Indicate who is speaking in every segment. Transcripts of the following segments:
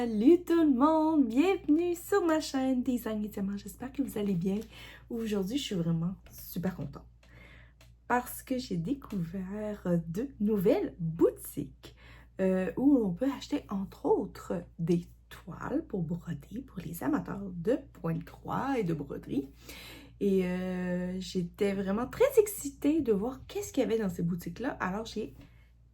Speaker 1: Salut tout le monde, bienvenue sur ma chaîne Design et Diamant. J'espère que vous allez bien. Aujourd'hui, je suis vraiment super contente parce que j'ai découvert deux nouvelles boutiques où on peut acheter entre autres des toiles pour broder pour les amateurs de pointe-croix et de broderie. Et j'étais vraiment très excitée de voir qu'est-ce qu'il y avait dans ces boutiques-là. Alors, j'ai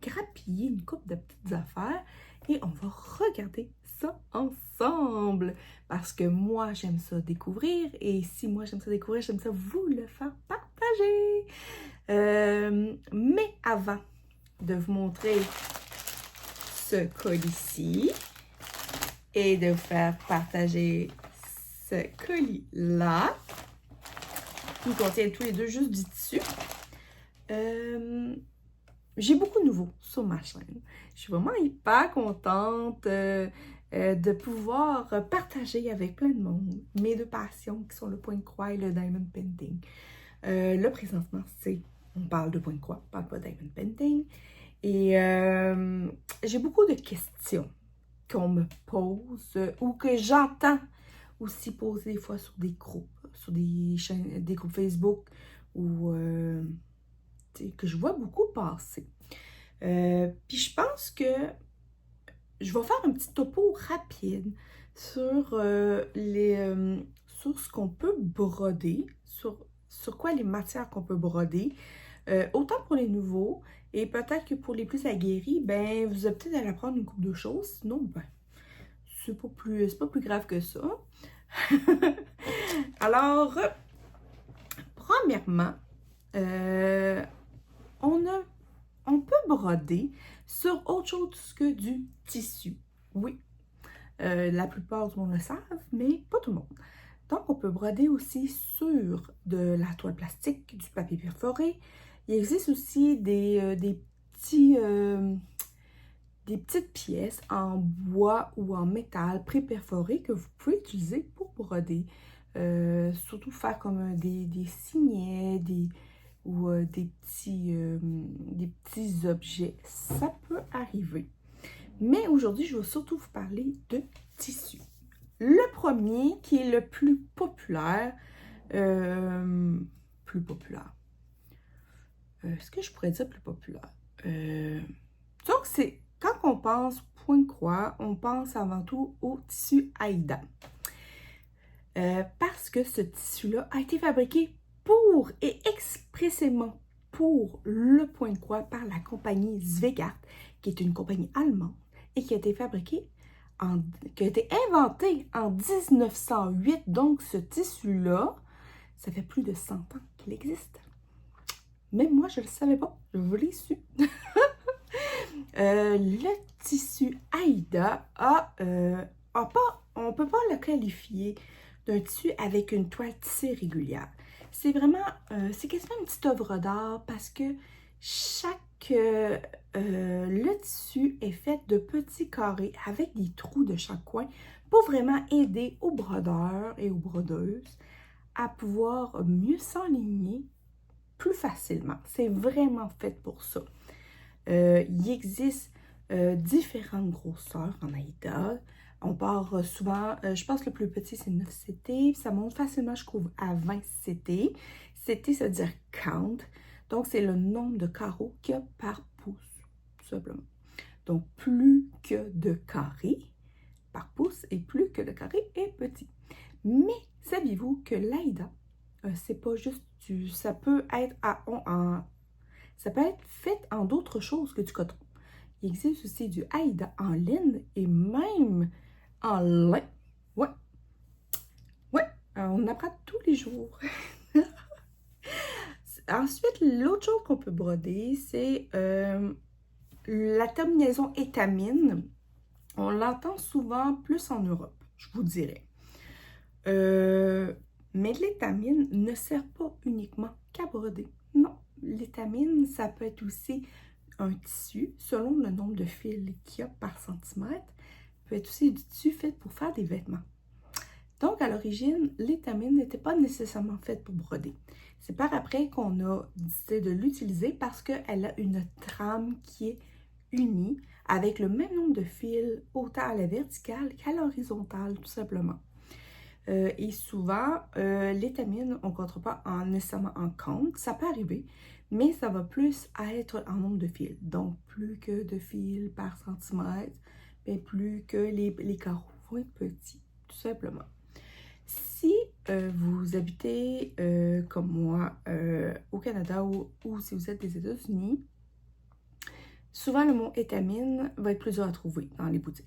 Speaker 1: grappillé une couple de petites affaires et on va regarder ça ensemble parce que moi j'aime ça découvrir et si moi j'aime ça découvrir, j'aime ça vous le faire partager. Mais avant de vous montrer ce colis-ci et de vous faire partager ce colis-là qui contient tous les deux juste du tissu, j'ai beaucoup de nouveaux sur ma chaîne. Je suis vraiment hyper contente de pouvoir partager avec plein de monde mes deux passions qui sont le point-croix et le diamond painting. Là, présentement, on parle de point-croix, on parle pas de diamond painting. Et j'ai beaucoup de questions qu'on me pose ou que j'entends aussi poser des fois sur des groupes, sur des chaînes, des groupes Facebook ou que je vois beaucoup passer. Puis je pense que je vais faire un petit topo rapide sur, sur ce qu'on peut broder, sur quoi les matières qu'on peut broder, autant pour les nouveaux et peut-être que pour les plus aguerris, ben vous avez peut-être à apprendre une couple de choses, sinon ben c'est pas plus grave que ça. Alors, premièrement, on peut broder sur autre chose que du tissu. Oui, la plupart du monde le savent, mais pas tout le monde. Donc, on peut broder aussi sur de la toile plastique, du papier perforé. Il existe aussi des petites pièces en bois ou en métal pré-perforé que vous pouvez utiliser pour broder. Surtout faire comme des signets, ou des petits objets. Ça peut arriver. Mais aujourd'hui, je vais surtout vous parler de tissu. Le premier, qui est le plus populaire, est-ce que je pourrais dire plus populaire? Donc, c'est quand on pense point-croix, on pense avant tout au tissu Aïda. Parce que ce tissu-là a été fabriqué pour et expressément pour le point-croix par la compagnie Zweigart, qui est une compagnie allemande et qui a été qui a été inventée en 1908. Donc, ce tissu-là, ça fait plus de 100 ans qu'il existe. Même moi, je ne le savais pas. Je vous l'ai su. Le tissu Aïda on ne peut pas le qualifier d'un tissu avec une toile tissée régulière. C'est vraiment, c'est quasiment une petite œuvre d'art parce que le tissu est fait de petits carrés avec des trous de chaque coin pour vraiment aider aux brodeurs et aux brodeuses à pouvoir mieux s'enligner plus facilement. C'est vraiment fait pour ça. Il existe différentes grosseurs en Aïda. On part souvent, je pense que le plus petit c'est 9 CT, ça monte facilement jusqu'à 20 CT. CT, ça veut dire count, donc c'est le nombre de carreaux qu'il y a par pouce, tout simplement. Donc plus que de carrés par pouce et plus que le carré est petit. Mais saviez-vous que l'Aïda, c'est pas juste ça peut être ça peut être fait en d'autres choses que du coton. Il existe aussi du Aïda en laine et même en lin. Ouais, on apprend tous les jours. Ensuite, l'autre chose qu'on peut broder, c'est la terminaison étamine. On l'entend souvent plus en Europe, je vous dirais. Mais l'étamine ne sert pas uniquement qu'à broder. Non, l'étamine, ça peut être aussi un tissu, selon le nombre de fils qu'il y a par centimètre, peut être aussi du tissu fait pour faire des vêtements. Donc, à l'origine, l'étamine n'était pas nécessairement faite pour broder. C'est par après qu'on a décidé de l'utiliser parce qu'elle a une trame qui est unis avec le même nombre de fils, autant à la verticale qu'à l'horizontale, tout simplement. Et souvent, l'étamine, on ne comptera pas nécessairement en compte. Ça peut arriver, mais ça va plus être en nombre de fils. Donc, plus que de fils par centimètre, bien plus que les carreaux vont être petits, tout simplement. Si vous habitez, comme moi, au Canada ou si vous êtes des États-Unis, souvent le mot étamine va être plus dur à trouver dans les boutiques.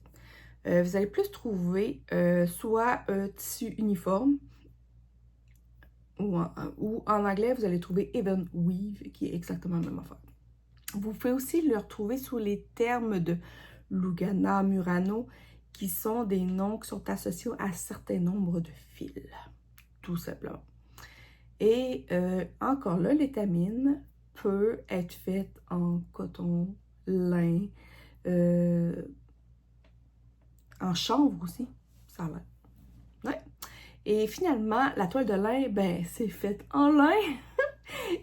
Speaker 1: Vous allez plus trouver soit tissu uniforme, ou en anglais, vous allez trouver even weave, qui est exactement la même affaire. Vous pouvez aussi le retrouver sous les termes de Lugana, Murano, qui sont des noms qui sont associés à un certain nombre de fils, tout simplement. Et encore là, l'étamine peut être faite en coton, lin, en chanvre aussi, ça a l'air. Ouais. Et finalement, la toile de lin, ben, c'est faite en lin.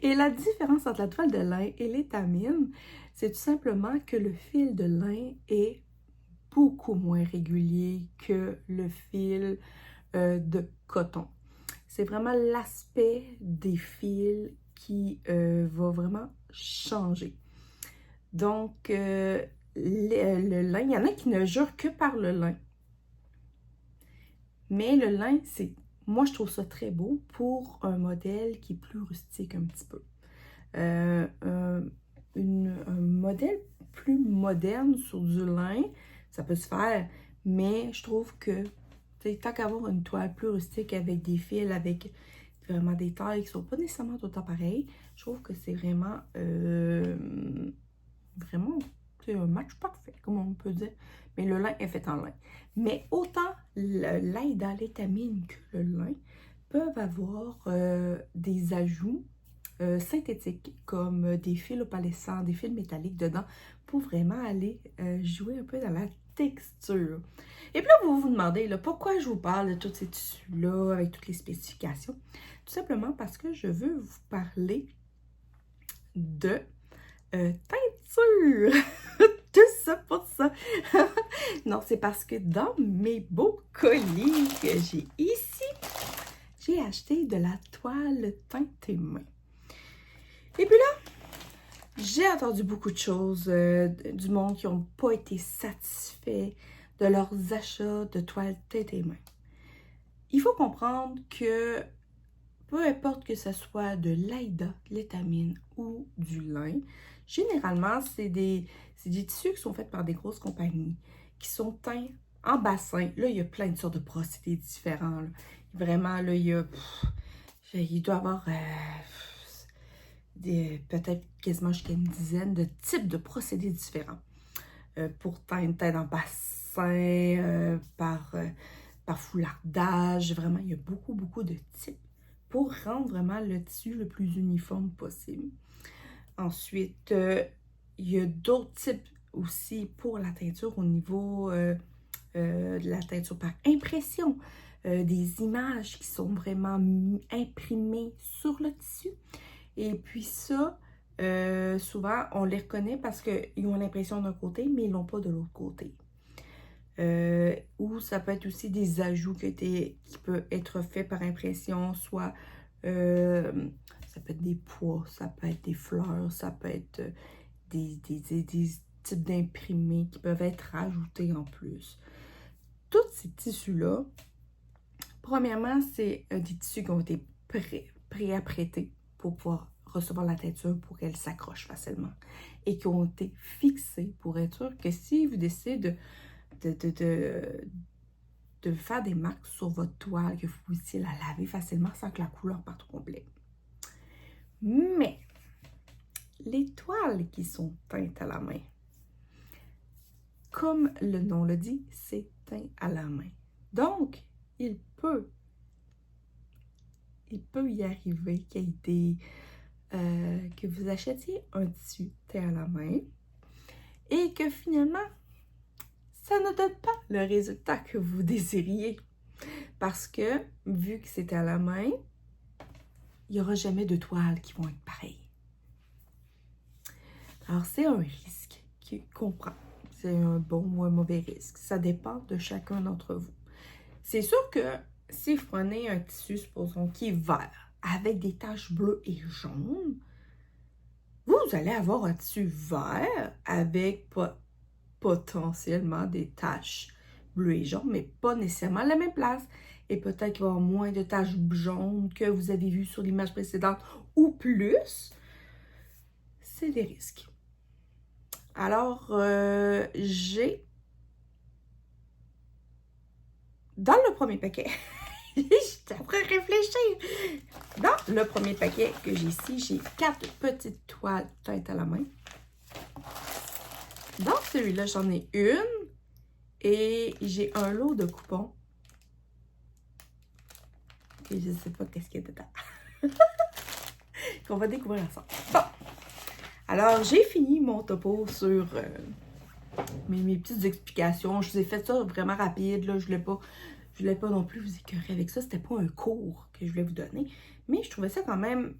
Speaker 1: Et la différence entre la toile de lin et l'étamine, c'est tout simplement que le fil de lin est beaucoup moins régulier que le fil de coton. C'est vraiment l'aspect des fils qui va vraiment changer. Donc, le lin, il y en a qui ne jurent que par le lin. Mais le lin, moi je trouve ça très beau pour un modèle qui est plus rustique un petit peu. Un modèle plus moderne sur du lin, ça peut se faire, mais je trouve que tant qu'avoir une toile plus rustique avec des fils, avec vraiment des tailles qui ne sont pas nécessairement tout le temps pareilles, je trouve que c'est vraiment c'est un match parfait, comme on peut dire. Mais le lin est fait en lin. Mais autant l'Aïda, l'étamine que le lin peuvent avoir des ajouts synthétiques, comme des fils opalescents, des fils métalliques dedans, pour vraiment aller jouer un peu dans la texture. Et puis là, vous vous demandez là, pourquoi je vous parle de tous ces tissus-là, avec toutes les spécifications. Tout simplement parce que je veux vous parler de teinture. Tout ça pour ça. Non, c'est parce que dans mes beaux colis que j'ai ici, j'ai acheté de la toile teintée main. Et puis là, j'ai entendu beaucoup de choses du monde qui n'ont pas été satisfaits de leurs achats de toiles teintées main. Il faut comprendre que peu importe que ce soit de l'Aïda, de l'étamine ou du lin, généralement, c'est des tissus qui sont faits par des grosses compagnies, qui sont teints en bassin. Là, il y a plein de sortes de procédés différents. Là. Vraiment, là, il doit y avoir peut-être quasiment jusqu'à une dizaine de types de procédés différents. Pour teindre en bassin, par foulardage. Vraiment, il y a beaucoup, beaucoup de types pour rendre vraiment le tissu le plus uniforme possible. Ensuite, il y a d'autres types aussi pour la teinture au niveau de la teinture par impression. Des images qui sont vraiment imprimées sur le tissu. Et puis ça, souvent, on les reconnaît parce qu'ils ont l'impression d'un côté, mais ils ne l'ont pas de l'autre côté. Ou ça peut être aussi des ajouts qui peuvent être faits par impression, soit ça peut être des pois, ça peut être des fleurs, ça peut être des types d'imprimés qui peuvent être ajoutés en plus. Tous ces tissus-là, premièrement, c'est des tissus qui ont été pré-apprêtés pour pouvoir recevoir la teinture pour qu'elle s'accroche facilement et qui ont été fixés pour être sûr que si vous décidez de faire des marques sur votre toile, que vous puissiez la laver facilement sans que la couleur parte au complet. Mais les toiles qui sont teintes à la main, comme le nom le dit, c'est teint à la main. Donc, il peut y arriver qu'il y ait que vous achetiez un tissu teint à la main et que finalement, ça ne donne pas le résultat que vous désiriez. Parce que, vu que c'était à la main, il n'y aura jamais de toiles qui vont être pareilles. Alors, c'est un risque qu'on prend. C'est un bon ou un mauvais risque. Ça dépend de chacun d'entre vous. C'est sûr que si vous prenez un tissu, supposons, qui est vert, avec des taches bleues et jaunes, vous allez avoir un tissu vert avec potentiellement des taches bleues et jaunes, mais pas nécessairement à la même place. Et peut-être qu'il va y avoir moins de taches jaunes que vous avez vues sur l'image précédente ou plus. C'est des risques. Alors, j'ai dans le premier paquet, j'étais en train de réfléchir. Dans le premier paquet que j'ai ici, j'ai 4 petites toiles teintes à la main. Dans celui-là, j'en ai une et j'ai un lot de coupons. Et je ne sais pas qu'est-ce qu'il y a dedans. Qu'on va découvrir ensemble. Bon. Alors, j'ai fini mon topo sur mes petites explications. Je vous ai fait ça vraiment rapide. Là. Je voulais pas non plus vous écœurer avec ça. C'était pas un cours que je voulais vous donner. Mais je trouvais ça quand même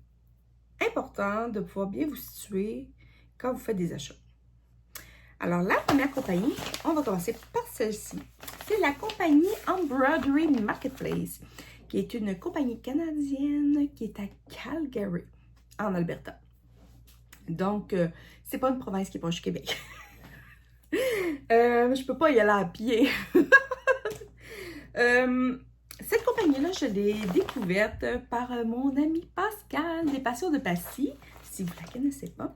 Speaker 1: important de pouvoir bien vous situer quand vous faites des achats. Alors, la première compagnie, on va commencer par celle-ci. C'est la compagnie Embroidery Marketplace, qui est une compagnie canadienne qui est à Calgary, en Alberta. Donc, c'est pas une province qui est proche du Québec. Je peux pas y aller à pied. Cette compagnie-là, je l'ai découverte par mon ami Pascal, des Passions de Passy, si vous ne la connaissez pas.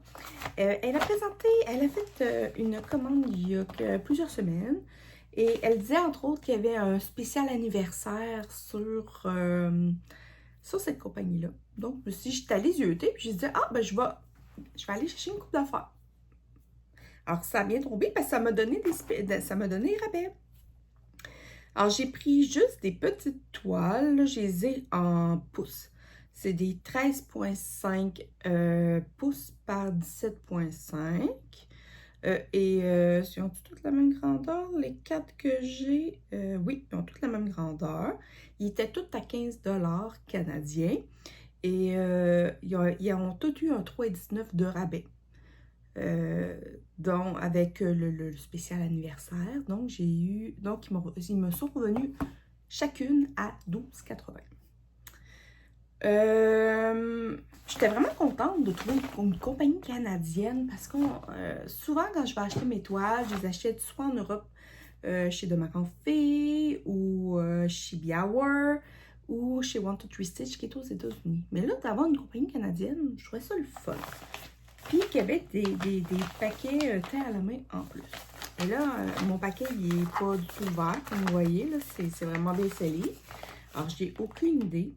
Speaker 1: Elle a fait une commande il y a plusieurs semaines et elle disait entre autres qu'il y avait un spécial anniversaire sur cette compagnie-là. Donc, je me suis dit, j'étais allée zioter puis j'ai dit, ah, ben je vais aller chercher une coupe d'affaires. Alors, ça a bien tombé parce que ça m'a donné des rabais. Alors, j'ai pris juste des petites toiles. Là, je les ai en pouces. C'est des 13,5 pouces par 17,5. Ils ont toutes la même grandeur. Les 4 que j'ai, oui, ils ont toutes la même grandeur. Ils étaient tous à 15 $ canadiens. Et ils ont tous eu un 3,19 de rabais. Donc, avec le spécial anniversaire. Donc, ils me sont revenus chacune à 12,80. J'étais vraiment contente de trouver une compagnie canadienne parce que souvent, quand je vais acheter mes toiles, je les achète soit en Europe, chez Demac-en-Fée ou chez Biauer ou chez One to Three Stitch qui est aux États-Unis. Mais là, d'avoir une compagnie canadienne, je trouvais ça le fun. Puis qu'il y avait des paquets teints à la main en plus. Et là, mon paquet, il n'est pas du tout ouvert, comme vous voyez. Là, c'est vraiment bien scellé. Alors, j'ai aucune idée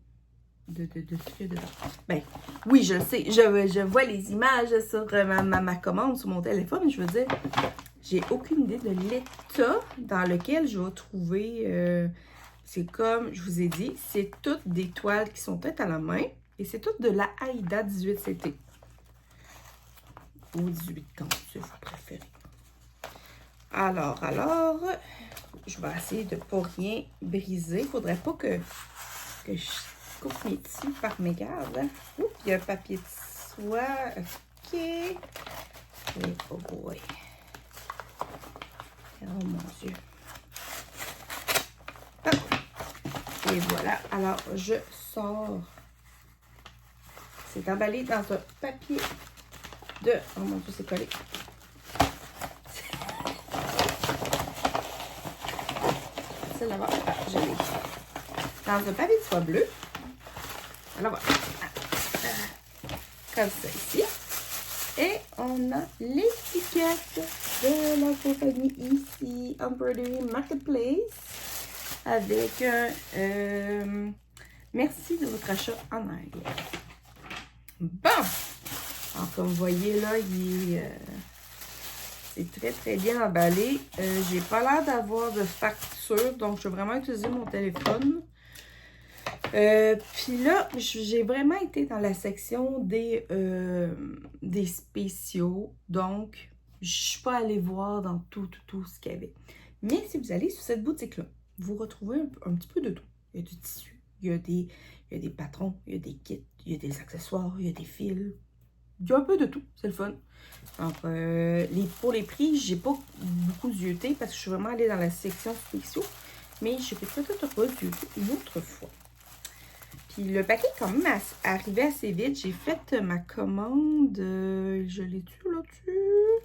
Speaker 1: de ce qu'il y a dedans. Ben, oui, je sais. Je vois les images sur ma commande sur mon téléphone. Je veux dire, j'ai aucune idée de l'état dans lequel je vais trouver. C'est comme je vous ai dit, c'est toutes des toiles qui sont teintes à la main. Et c'est toutes de la Aïda 18CT. Ou 18 ans, si vous préférez. Alors, je vais essayer de ne pas rien briser. Il ne faudrait pas que je coupe mes tissus par mégarde. Hein? Oups, il y a un papier de soie. OK. Et oh boy. Oh mon Dieu. Hop. Et voilà. Alors, je sors. C'est emballé dans un papier de... Oh mon Dieu, c'est collé. Celle-là, je l'ai. Dans un papier de soie bleu. Alors voilà. Comme ça ici. Et on a l'étiquette de la compagnie ici, Embroidery Marketplace, avec un merci de votre achat en anglais. Bon! Alors, comme vous voyez là, c'est très très bien emballé. J'ai pas l'air d'avoir de facture, donc je vais vraiment utiliser mon téléphone. Puis là, j'ai vraiment été dans la section des spéciaux, donc je suis pas allée voir dans tout ce qu'il y avait. Mais si vous allez sur cette boutique-là, vous retrouvez un petit peu de tout. Il y a du tissu, il y a des patrons, il y a des kits, il y a des accessoires, il y a des fils. y a un peu de tout, c'est le fun. Alors, pour les prix, j'ai pas beaucoup zioté parce que je suis vraiment allée dans la section spéciaux. Mais je vais peut-être rezioter une autre fois. Puis le paquet est quand même arrivé assez vite. J'ai fait ma commande. Je l'ai-tu là-dessus?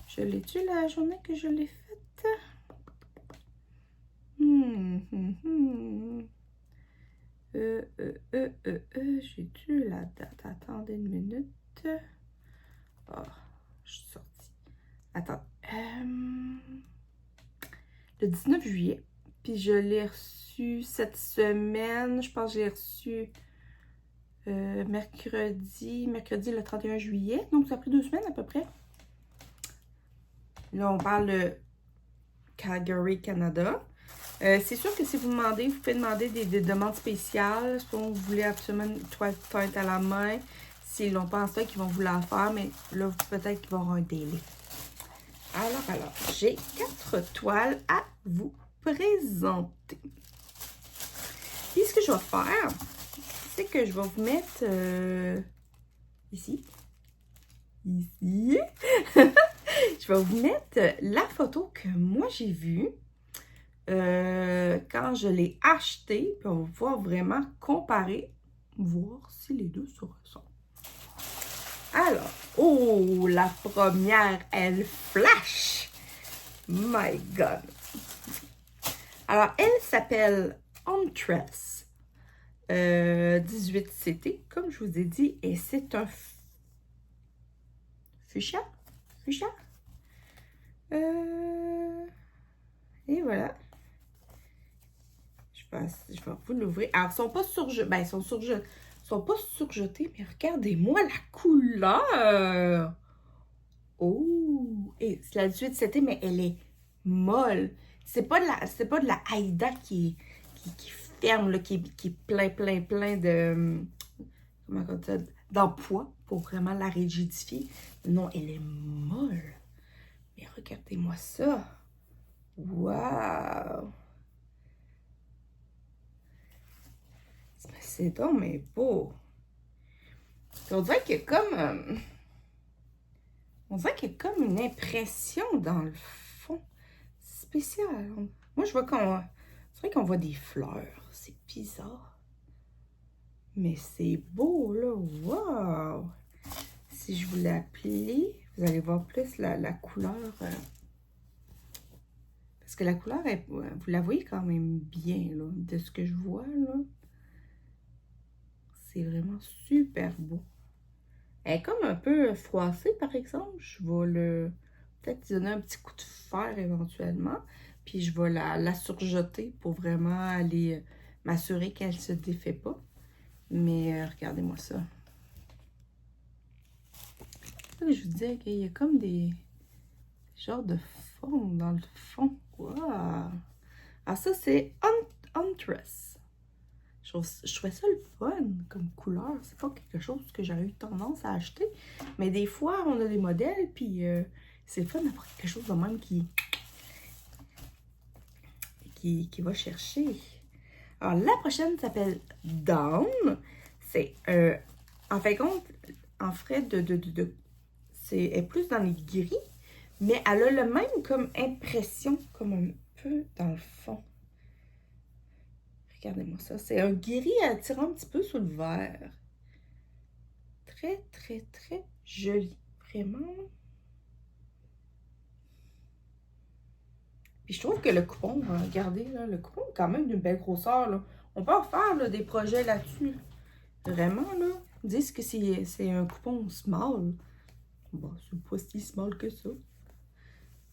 Speaker 1: Je l'ai-tu la journée que je l'ai faite? J'ai-tu la date? Attendez une minute. Oh, je suis sortie. Attends. Le 19 juillet. Puis je l'ai reçu cette semaine. Je pense que j'ai reçu mercredi le 31 juillet. Donc ça a pris 2 semaines à peu près. Là, on parle de Calgary, Canada. C'est sûr que si vous demandez, vous pouvez demander des demandes spéciales. Si vous voulez absolument une toile teinte à la main. S'ils l'ont pas en stock, ils vont vous la faire. Mais là, peut-être qu'ils vont avoir un délai. Alors, j'ai 4 toiles à vous présenter. Puis ce que je vais faire, c'est que je vais vous mettre ici. Je vais vous mettre la photo que moi j'ai vue quand je l'ai acheté. Puis on va pouvoir vraiment comparer, voir si les deux se ressemblent. Alors, oh, la première, elle flash! My God! Alors, elle s'appelle Huntress 18CT, comme je vous ai dit, et c'est un fuchsia. Et voilà. Je vais vous l'ouvrir. Alors, ils sont pas surjetés. Ben, ils sont pas surjetés, mais regardez-moi la couleur! Oh! Et c'est la 18CT, mais elle est molle. C'est pas de la Aïda qui ferme, là, qui est plein de... Comment on dit ça? D'empoids pour vraiment la rigidifier. Non, elle est molle. Mais regardez-moi ça. Wow! C'est donc mais beau. Puis on dirait qu'il y a comme... on dirait qu'il y a comme une impression dans le fond. Spécial. Moi, je vois c'est vrai qu'on voit des fleurs. C'est bizarre. Mais c'est beau, là. Wow! Si je vous l'appelais, vous allez voir plus la couleur. Parce que la couleur, vous la voyez quand même bien, là, de ce que je vois, là. C'est vraiment super beau. Elle est comme un peu froissée, par exemple. Je vais peut-être donner un petit coup de fer éventuellement. Puis je vais la surjeter pour vraiment aller m'assurer qu'elle ne se défait pas. Mais regardez-moi ça. Je vous disais qu'il y a comme des genres de formes dans le fond. Wow! Alors ça, c'est Huntress. Je trouvais ça le fun comme couleur. C'est pas quelque chose que j'aurais eu tendance à acheter. Mais des fois, on a des modèles, puis c'est le fun d'avoir quelque chose de même qui va chercher. Alors, la prochaine s'appelle Dawn. C'est, en fait, en frais c'est plus dans les gris, mais elle a le même comme impression, comme un peu dans le fond. Regardez-moi ça. C'est un gris attirant un petit peu sur le vert. Très, très, très joli. Vraiment. Puis je trouve que le coupon, regardez, là, le coupon est quand même d'une belle grosseur. Là. On peut en faire là, des projets là-dessus. Vraiment, là. Ils disent que c'est un coupon small. Bon, c'est pas si small que ça.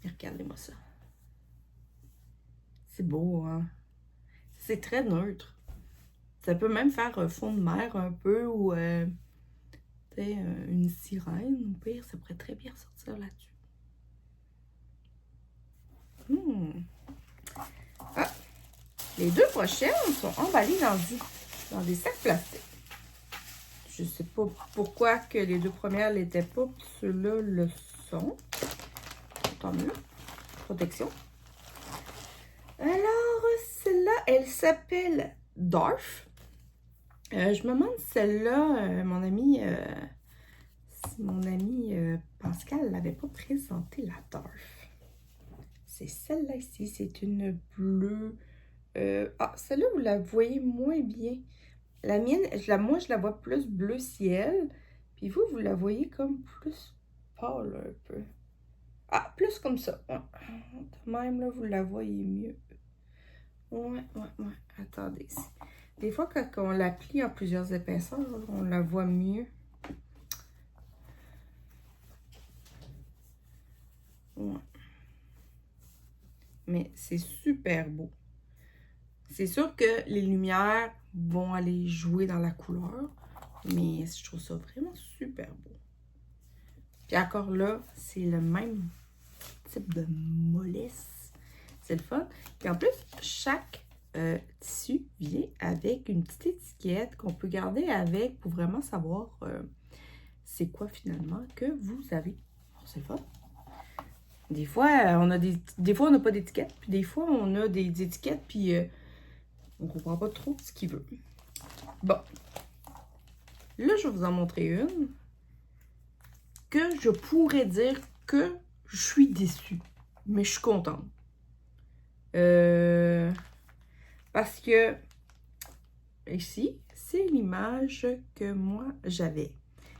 Speaker 1: Mais regardez-moi ça. C'est beau, hein? C'est très neutre. Ça peut même faire fond de mer un peu ou une sirène. Au pire, ça pourrait très bien sortir là-dessus. Ah, les deux prochaines sont emballées dans des sacs plastiques. Je sais pas pourquoi que les deux premières ne l'étaient pas. Ceux-là le sont. Tant mieux. Protection. Alors, celle-là, elle s'appelle Darf. Je me demande celle-là, mon ami, si mon ami Pascal l'avait pas présenté, la Darf. C'est celle-là ici, c'est une bleue. Celle-là, vous la voyez moins bien. La mienne, moi, je la vois plus bleu ciel. Puis vous, vous la voyez comme plus pâle un peu. Ah, plus comme ça. Ouais. Même là, vous la voyez mieux. Ouais. Attendez. Des fois, quand on la plie en plusieurs épaisseurs, on la voit mieux. Ouais. Mais c'est super beau. C'est sûr que les lumières vont aller jouer dans la couleur, mais je trouve ça vraiment super beau. Puis encore là, c'est le même type de mollesse. C'est le fun. Puis en plus, chaque tissu vient avec une petite étiquette qu'on peut garder avec pour vraiment savoir c'est quoi finalement que vous avez. C'est le fun. Des fois, on n'a pas d'étiquette, puis des fois, on a des étiquettes, puis on ne comprend pas trop ce qu'il veut. Bon. Là, je vais vous en montrer une que je pourrais dire que je suis déçue, mais je suis contente. Parce que ici, c'est l'image que moi j'avais,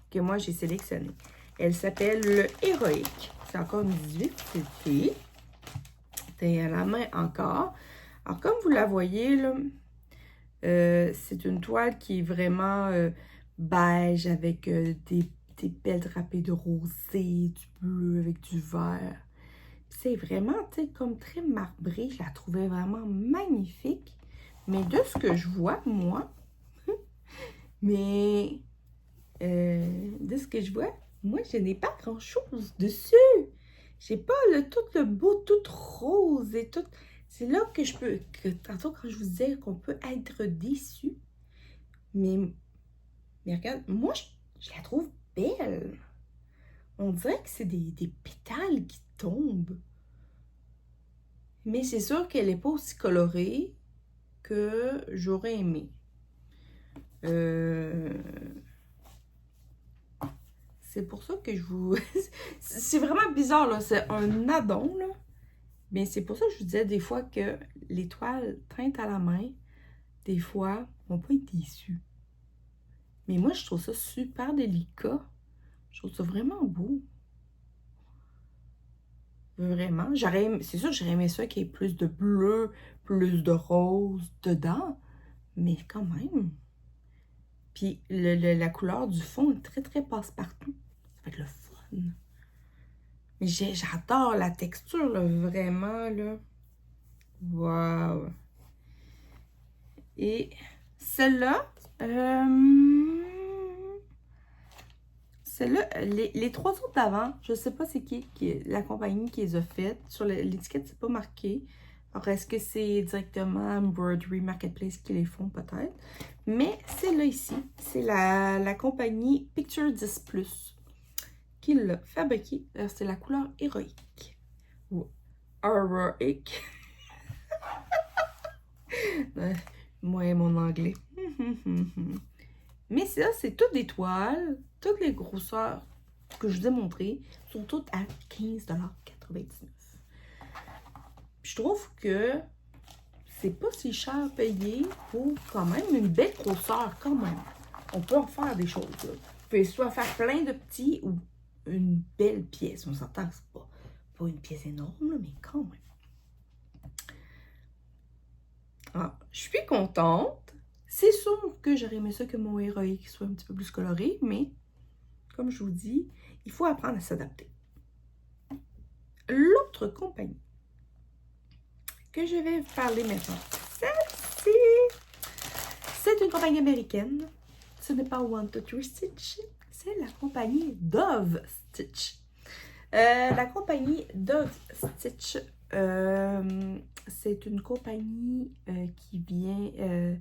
Speaker 1: que moi j'ai sélectionnée. Elle s'appelle le Héroïque. C'est encore une 18, c'est à la main encore. Alors, comme vous la voyez, là, c'est une toile qui est vraiment beige avec des belles drapées de rosé, du bleu avec du vert. C'est vraiment, tu sais, comme très marbré. Je la trouvais vraiment magnifique. Mais de ce que je vois, moi, de ce que je vois, moi, je n'ai pas grand-chose dessus. J'ai pas tout le beau, tout rose et tout. C'est là que je peux, tantôt quand je vous disais qu'on peut être déçu, mais regarde, moi, je la trouve belle. On dirait que c'est des pétales qui tombent. Mais c'est sûr qu'elle n'est pas aussi colorée que j'aurais aimé. C'est pour ça que je vous... c'est vraiment bizarre, là. C'est un addon, là. Mais c'est pour ça que je vous disais des fois que les toiles teintes à la main, des fois, on peut être déçus. Mais moi, je trouve ça super délicat. Je trouve ça vraiment beau. Vraiment. C'est sûr que j'aurais aimé ça qu'il y ait plus de bleu, plus de rose dedans. Mais quand même. Puis la couleur du fond est très, très passe-partout. Ça va être le fun. Mais j'adore la texture, là, vraiment, là. Wow! Et celle-là, les trois autres d'avant, je ne sais pas c'est qui la compagnie qui les a faites. Sur l'étiquette, c'est pas marqué. Alors, est-ce que c'est directement Embroidery Marketplace qui les font, peut-être? Mais celle-là ici, c'est la compagnie Picture 10 Plus qui l'a fabriquée. C'est la couleur héroïque. Ou héroïque. Moi et mon anglais. Mais ça, c'est toutes des toiles, toutes les grosseurs que je vous ai montrées sont toutes à 15,99 $. Je trouve que c'est pas si cher à payer pour quand même une belle grosseur quand même. On peut en faire des choses, là. Vous pouvez soit faire plein de petits ou une belle pièce. On s'entend que c'est pas une pièce énorme, là, mais quand même. Ah, je suis contente. C'est sûr que j'aurais aimé ça que mon héroïque soit un petit peu plus coloré, mais comme je vous dis, il faut apprendre à s'adapter. L'autre compagnie que je vais parler maintenant, celle-ci, c'est une compagnie américaine. Ce n'est pas One Two Three Stitch, c'est la compagnie Dove Stitch. La compagnie Dove Stitch, c'est une compagnie qui vient,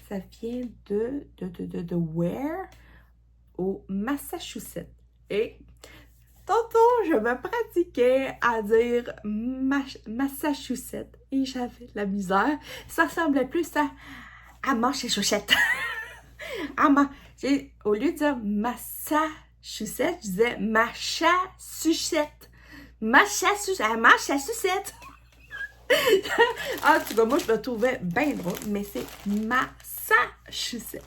Speaker 1: ça vient de Ware au Massachusetts. Et tantôt, je me pratiquais à dire Massachusetts et j'avais la misère. Ça ressemblait plus à manche et chauchette. Au lieu de dire Massachusetts, Sucette, je disais macha sucette. Macha sucette. En tout cas, moi, je me trouvais bien drôle, mais c'est Massachusetts.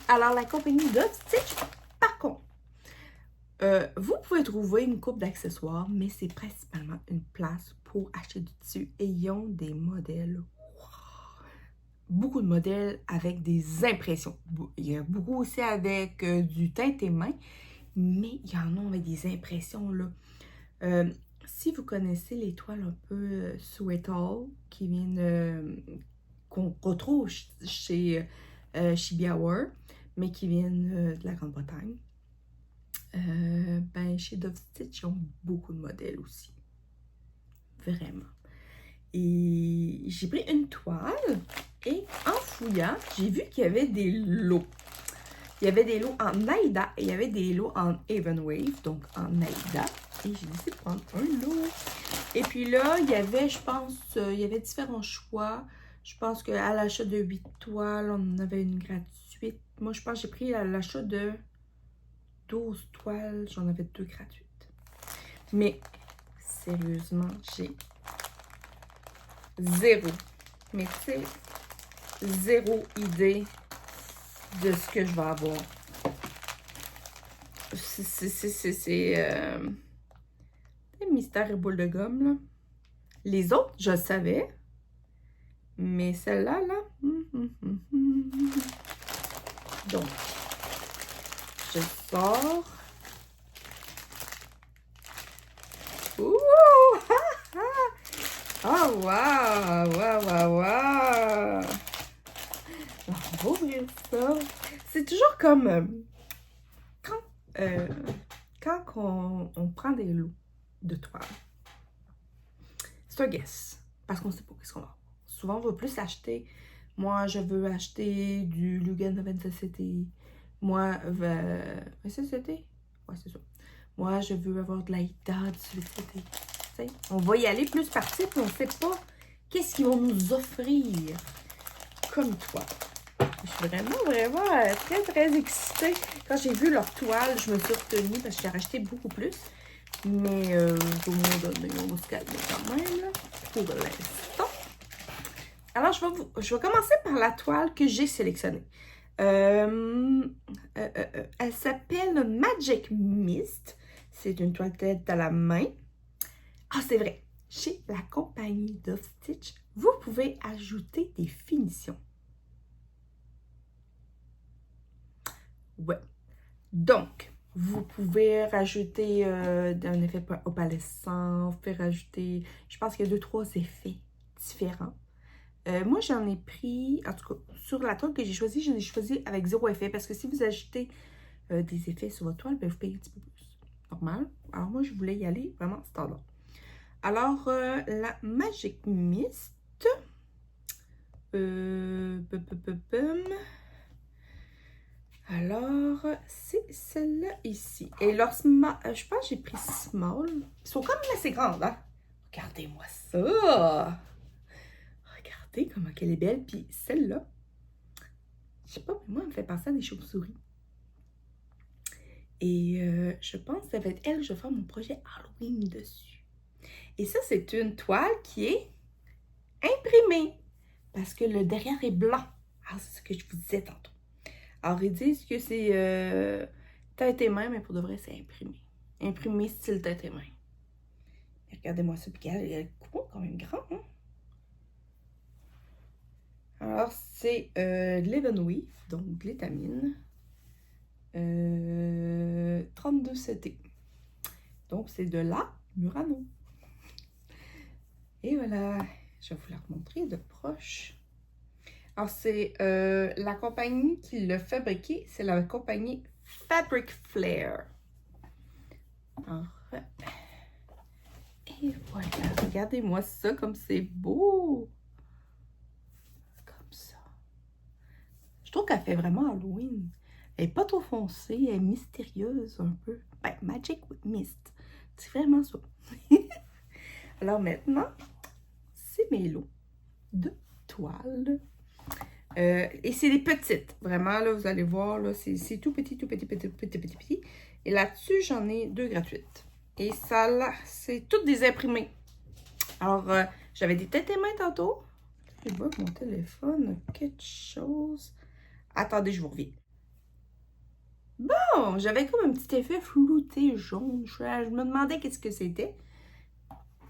Speaker 1: Alors, la compagnie Dove Stitch, par contre, vous pouvez trouver une coupe d'accessoires, mais c'est principalement une place pour acheter du tissu. Et ils ont des modèles, beaucoup de modèles avec des impressions. Il y a beaucoup aussi avec du teint et main, mais il y en a avec des impressions, là. Si vous connaissez les toiles un peu Sweat All, qui viennent, qu'on retrouve chez Shibiawer, mais qui viennent de la Grande-Bretagne, ben chez Dove Stitch, ils ont beaucoup de modèles aussi. Vraiment. Et j'ai pris une toile et en fouillant, j'ai vu qu'il y avait des lots. Il y avait des lots en Aida et il y avait des lots en Avonwave, donc en Aida. Et j'ai décidé de prendre un lot. Et puis là, il y avait, je pense, il y avait différents choix. Je pense qu'à l'achat de 8 toiles, on en avait une gratuite. Moi, je pense que j'ai pris à l'achat de 12 toiles, j'en avais 2 gratuites. Mais, sérieusement, j'ai zéro, mais tu sais, zéro idée de ce que je vais avoir. C'est mystère et boule de gomme, là. Les autres, je le savais. Mais celle-là, là. Donc, je sors. Ouh! Oh, wow! Wow! On va ouvrir ça. C'est toujours comme quand on prend des lots de toile. C'est un guess. Parce qu'on ne sait pas ce qu'on va avoir. Souvent, on va plus acheter. Moi, je veux acheter du Lugan Event Society. Moi, Society? Ouais, c'est ça. Moi, je veux avoir de l'Aida du Society. On va y aller plus par type, mais on ne sait pas qu'est-ce qu'ils vont nous offrir comme toile. Je suis vraiment très excitée. Quand j'ai vu leur toile, je me suis retenue parce que j'ai acheté beaucoup plus. Mais au moment donné, on va se calmer quand même, là, pour l'instant. Alors, je vais commencer par la toile que j'ai sélectionnée. Elle s'appelle Magic Mist. C'est une toile tête à la main. Ah, c'est vrai. Chez la compagnie Dove Stitch, vous pouvez ajouter des finitions. Ouais. Donc, vous pouvez rajouter un effet opalescent, vous pouvez rajouter, je pense qu'il y a 2-3 effets différents. Moi, j'en ai pris, en tout cas, sur la toile que j'ai choisie, je l'ai choisi avec 0 effet, parce que si vous ajoutez des effets sur votre toile, ben, vous payez un petit peu plus. Normal. Alors, moi, je voulais y aller vraiment standard. Alors, la Magic Mist, alors, c'est celle-là ici. Et leur je pense que j'ai pris small. Ils sont quand même assez grandes, hein? Regardez-moi ça! Regardez comment elle est belle. Puis celle-là, je sais pas, mais moi, elle me fait penser à des chauves-souris. Et je pense que ça va être elle que je vais faire mon projet Halloween dessus. Et ça, c'est une toile qui est imprimée. Parce que le derrière est blanc. Ah, c'est ce que je vous disais tantôt. Alors, ils disent que c'est tête et main, mais pour de vrai, c'est imprimé. Imprimé style tête et main. Regardez-moi ça, puis il y a le coupon quand même grand, hein? Alors, c'est de l'Evenweave, donc glutamine. 32 CT. Donc, c'est de la Murano. Et voilà, je vais vous la remontrer de proche. Alors, c'est la compagnie qui l'a fabriqué, c'est la compagnie Fabric Flair. Alors, et voilà, regardez-moi ça comme c'est beau. Comme ça. Je trouve qu'elle fait vraiment Halloween. Elle n'est pas trop foncée, elle est mystérieuse un peu. Ben, Magic with Mist. C'est vraiment ça. Alors maintenant, c'est mes lots de toiles. Et c'est des petites. Vraiment, là, vous allez voir, là, c'est tout petit, tout petit, petit, petit, petit, petit. Et là-dessus, j'en ai 2 gratuites. Et ça, là, c'est toutes des imprimés. Alors, j'avais des têtes et mains tantôt. Je vois que mon téléphone a quelque chose. Attendez, je vous reviens. Bon, j'avais comme un petit effet flouté jaune. Je me demandais qu'est-ce que c'était.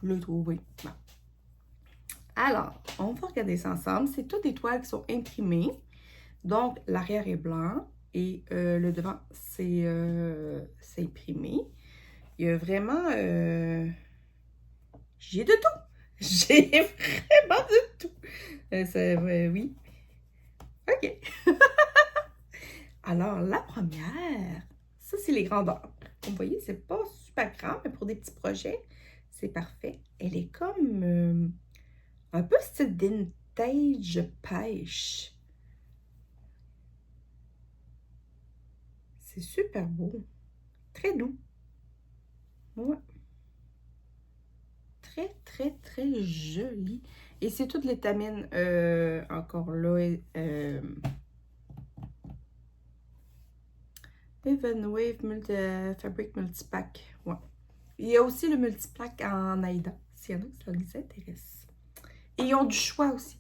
Speaker 1: Je l'ai trouvé. Bon. Alors, on va regarder ça ensemble. C'est toutes des toiles qui sont imprimées. Donc, l'arrière est blanc et le devant, c'est imprimé. Il y a vraiment... j'ai de tout. J'ai vraiment de tout. Oui. OK. Alors, la première, ça, c'est les grandeurs. Vous voyez, c'est pas super grand, mais pour des petits projets, c'est parfait. Elle est comme un peu style vintage pêche. C'est super beau. Très doux. Ouais. Très, très, très joli. Et c'est toute l'étamine, encore là, Even Wave Fabric Multipack. Ouais. Il y a aussi le multipack en Aïda, s'il y en a qui ça les intéresse. Et ils ont du choix aussi.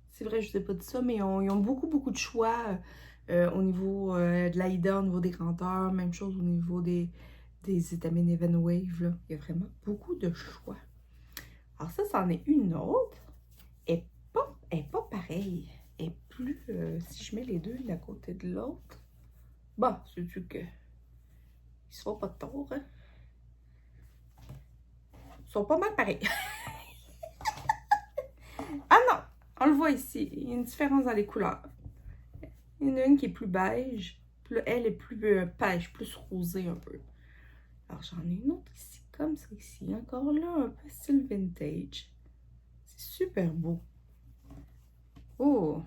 Speaker 1: C'est vrai, je ne vous ai pas dit ça, mais ils ont beaucoup, beaucoup de choix au niveau de l'Aïda, au niveau des grandeurs. Même chose au niveau des étamines Even Wave. Là. Il y a vraiment beaucoup de choix. Alors ça, c'en est une autre. Elle n'est pas pareille. Elle est plus... si je mets les deux l'une à côté de l'autre, bon, c'est-tu que... Ils se font pas de tort, hein? Ils sont pas mal pareils. Ah non! On le voit ici. Il y a une différence dans les couleurs. Il y en a une qui est plus beige. Puis là, elle est plus pêche, plus rosée un peu. Alors, j'en ai une autre ici, comme ça ici. Encore là, un peu style vintage. C'est super beau. Oh!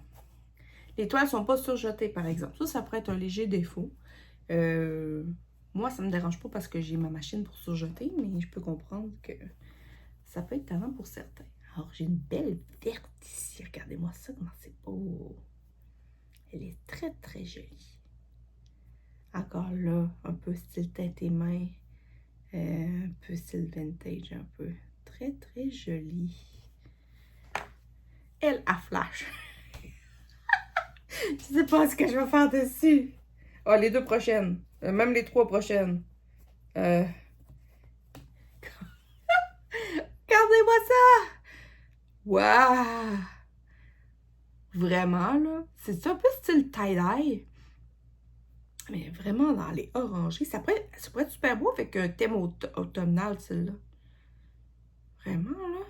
Speaker 1: Les toiles sont pas surjetées, par exemple. Ça pourrait être un léger défaut. Moi, ça me dérange pas parce que j'ai ma machine pour surjeter, mais je peux comprendre que ça peut être tannant pour certains. Alors, j'ai une belle verte ici. Regardez-moi ça, comment c'est beau. Elle est très, très jolie. Encore là, un peu style tête et main. Un peu style vintage, un peu. Très, très jolie. Elle a flash. Je sais pas ce que je vais faire dessus. Oh, les 2 prochaines. Même les 3 prochaines. Regardez-moi ça! Waouh! Vraiment, là. C'est un peu style tie-dye. Mais vraiment dans les orangés. Ça pourrait être super beau avec un thème automnal, celle-là. Vraiment, là.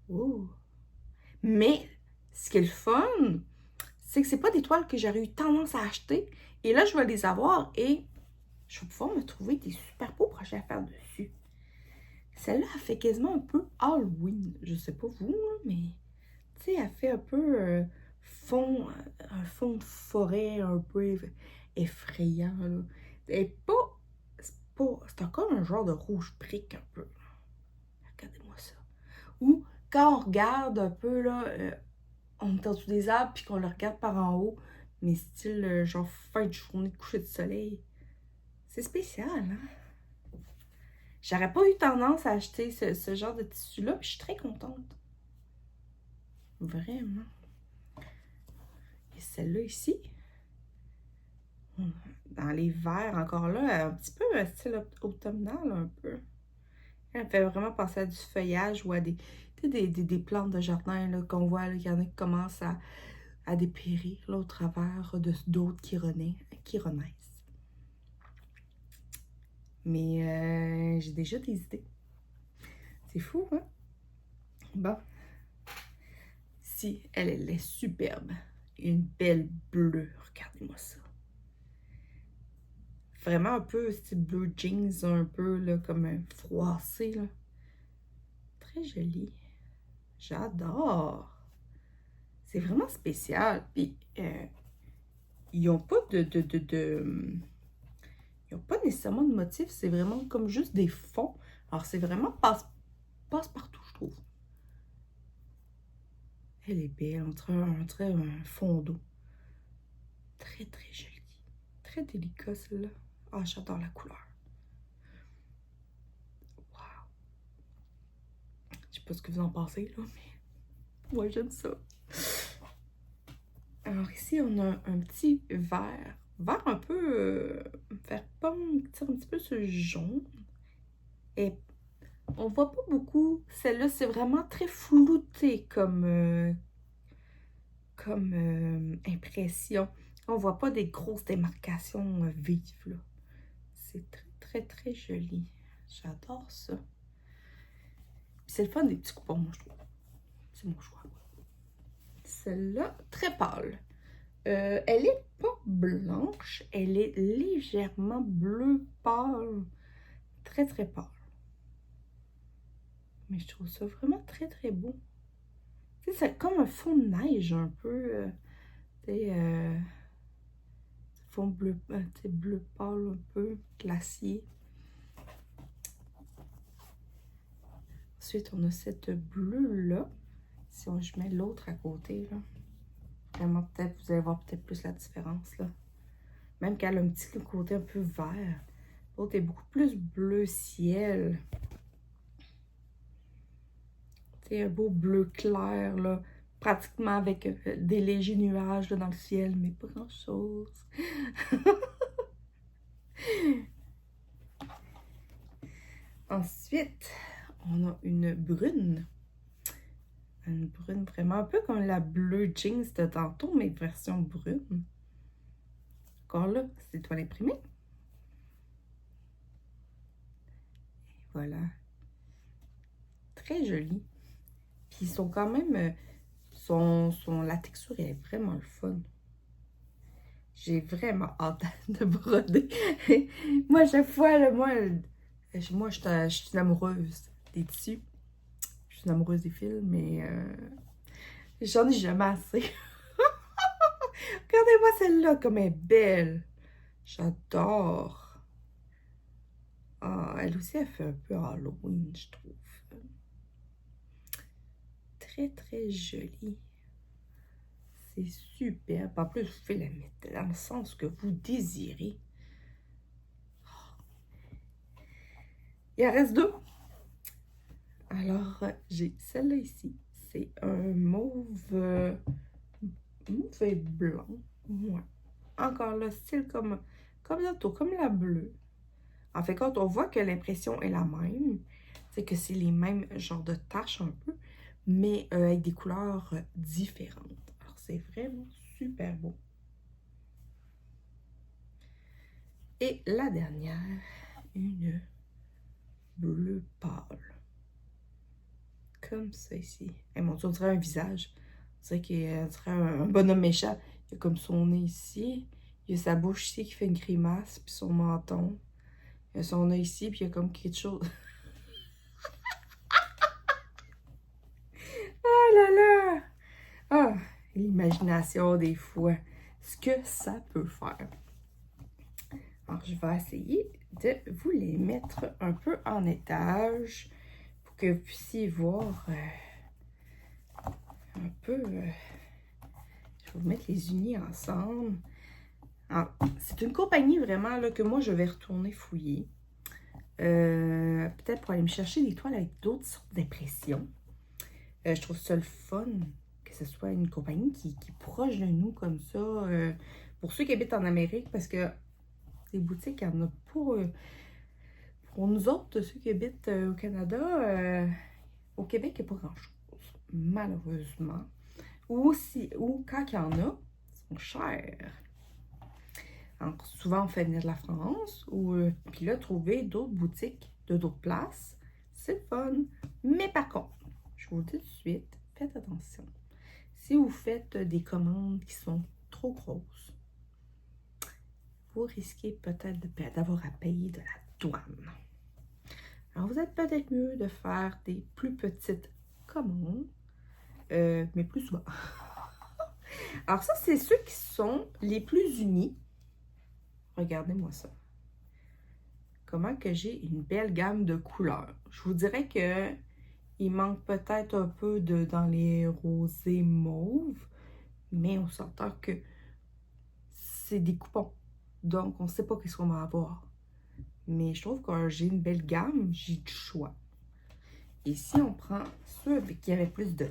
Speaker 1: Oh! Mais, ce qui est le fun, c'est que c'est pas des toiles que j'aurais eu tendance à acheter. Et là, je vais les avoir et je vais pouvoir me trouver des super beaux projets à faire dessus. Celle-là, elle fait quasiment un peu Halloween. Je sais pas vous, mais tu sais, elle fait un peu un fond de forêt un peu effrayant. Là. C'est encore un genre de rouge brique un peu. Regardez-moi ça. Ou quand on regarde un peu, là, on est en dessous des arbres puis qu'on le regarde par en haut, mais style genre fin de journée de coucher de soleil. C'est spécial, hein? J'aurais pas eu tendance à acheter ce genre de tissu-là, puis je suis très contente. Vraiment. Et celle-là ici, dans les verts, encore là, un petit peu un style automnal, un peu. Elle fait vraiment penser à du feuillage ou à des plantes de jardin qu'on voit, qu'il y en a qui commencent à dépérir là, au travers d'autres qui renaissent. Mais j'ai déjà des idées. C'est fou, hein? Bon. Si, elle est superbe. Une belle bleue. Regardez-moi ça. Vraiment un peu style bleu jeans, un peu là, comme un froissé. Là. Très joli. J'adore. C'est vraiment spécial. Puis, ils n'ont pas ils n'ont pas nécessairement de motif. C'est vraiment comme juste des fonds. Alors, c'est vraiment passe-partout, je trouve. Elle est belle, on dirait un fond d'eau. Très, très jolie. Très délicat, celle-là. Ah, j'adore la couleur. Wow. Je sais pas ce que vous en pensez, là, mais moi, j'aime ça. Alors ici, on a un petit vert. Vert un peu... vert pomme, qui tire un petit peu sur le jaune. Et on voit pas beaucoup. Celle-là, c'est vraiment très flouté comme impression. On voit pas des grosses démarcations vives, là. C'est très, très, très joli. J'adore ça. C'est le fun des petits coupons, moi, je trouve. C'est mon choix. Celle-là, très pâle. Elle est pas blanche. Elle est légèrement bleu pâle. Très, très pâle. Mais je trouve ça vraiment très, très beau. Tu sais, c'est comme un fond de neige un peu. Tu sais, fond bleu, bleu pâle un peu, glacier. Ensuite, on a cette bleue-là. Si je mets l'autre à côté, là, vraiment, peut-être, vous allez voir peut-être plus la différence, là. Même qu'elle a un petit côté un peu vert. L'autre est beaucoup plus bleu ciel. C'est un beau bleu clair, là. Pratiquement avec des légers nuages là, dans le ciel, mais pas grand-chose. Ensuite, on a une brune. Une brune vraiment un peu comme la bleue jeans de tantôt, mais version brune. Encore là, c'est toile imprimée. Et voilà. Très joli. Puis ils sont quand même... la texture est vraiment le fun. J'ai vraiment hâte de broder. Moi, à chaque fois, là, moi je suis une amoureuse des tissus. Je suis une amoureuse des fils, mais j'en ai jamais assez. Regardez-moi celle-là, comme elle est belle. J'adore. Ah, elle aussi, elle fait un peu Halloween, je trouve. Très, très jolie. C'est superbe. En plus, vous pouvez la mettre dans le sens que vous désirez. Il en reste deux. Alors, j'ai celle-là ici. C'est un mauve et blanc. Ouais. Encore le style comme l'auto, comme la bleue. En fait, quand on voit que l'impression est la même, c'est que c'est les mêmes genres de taches un peu, mais avec des couleurs différentes. Alors, c'est vraiment super beau. Et la dernière, une bleu pâle. Comme ça ici. Et mon Dieu, on dirait un visage. On dirait qu'il dirait un bonhomme méchant. Il y a comme son nez ici. Il y a sa bouche ici qui fait une grimace, puis son menton. Il y a son œil ici, puis il y a comme quelque chose. Oh là là! Ah, l'imagination des fois. Ce que ça peut faire. Alors, je vais essayer de vous les mettre un peu en étage pour que vous puissiez voir un peu. Je vais vous mettre les unis ensemble. C'est une compagnie vraiment là, que moi, je vais retourner fouiller. Peut-être pour aller me chercher des toiles avec d'autres sortes d'impressions. Je trouve ça le fun que ce soit une compagnie qui est proche de nous comme ça. Pour ceux qui habitent en Amérique, parce que des boutiques, il y en a pour nous autres, ceux qui habitent au Canada. Au Québec, il n'y a pas grand-chose, malheureusement. Ou quand il y en a, ils sont chers. Alors, souvent, on fait venir de la France, puis là, trouver d'autres boutiques de d'autres places, c'est fun. Mais par contre, je vous le dis tout de suite, faites attention. Si vous faites des commandes qui sont trop grosses, vous risquez peut-être d'avoir à payer de la douane. Alors, vous êtes peut-être mieux de faire des plus petites commandes, mais plus souvent. Alors ça, c'est ceux qui sont les plus unis. Regardez-moi ça. Comment que j'ai une belle gamme de couleurs. Je vous dirais que Il manque peut-être un peu dans les rosés mauves, mais on s'entend que c'est des coupons. Donc, on ne sait pas qu'est-ce qu'on va avoir. Mais je trouve que j'ai une belle gamme, j'ai du choix. Et si on prend ceux qui avaient plus de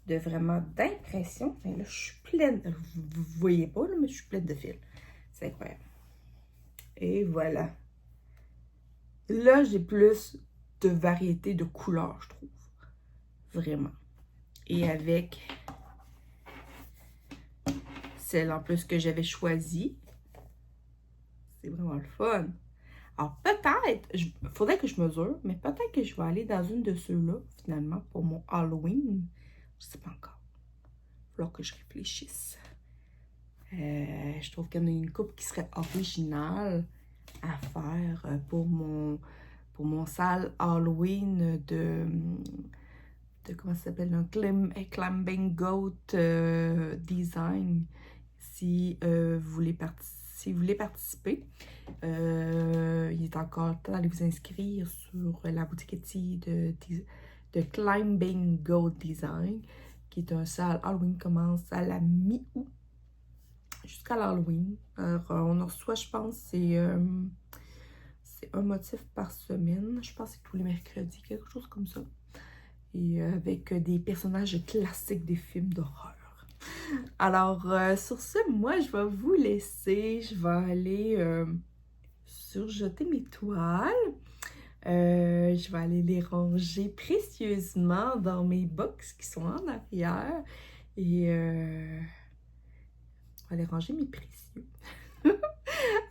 Speaker 1: vraiment d'impression, ben là, je suis pleine. Vous voyez pas, là, mais je suis pleine de fils. C'est incroyable. Et voilà. Là, j'ai plus de variété de couleurs, je trouve. Vraiment. Et avec celle en plus que j'avais choisie. C'est vraiment le fun. Alors, peut-être, il faudrait que je mesure, mais peut-être que je vais aller dans une de ceux-là, finalement, pour mon Halloween. Je ne sais pas encore. Il va falloir que je réfléchisse. Je trouve qu'il y en a une couple qui serait originale à faire pour mon salle Halloween de comment ça s'appelle, un Climbing Goat Design. Si vous voulez participer, il est encore temps d'aller vous inscrire sur la boutique Etsy de Climbing Goat Design, qui est un salle Halloween, commence à la mi-août jusqu'à l'Halloween. Alors, on en reçoit, je pense, c'est un motif par semaine. Je pense que c'est tous les mercredis, quelque chose comme ça. Et avec des personnages classiques des films d'horreur. Alors, sur ce, moi, je vais vous laisser. Je vais aller surjeter mes toiles. Je vais aller les ranger précieusement dans mes box qui sont en arrière. Et je vais aller ranger mes précieux.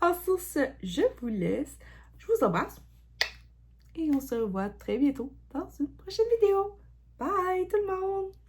Speaker 1: Alors, sur ce, je vous laisse. Je vous embrasse. Et on se revoit très bientôt dans une prochaine vidéo. Bye tout le monde!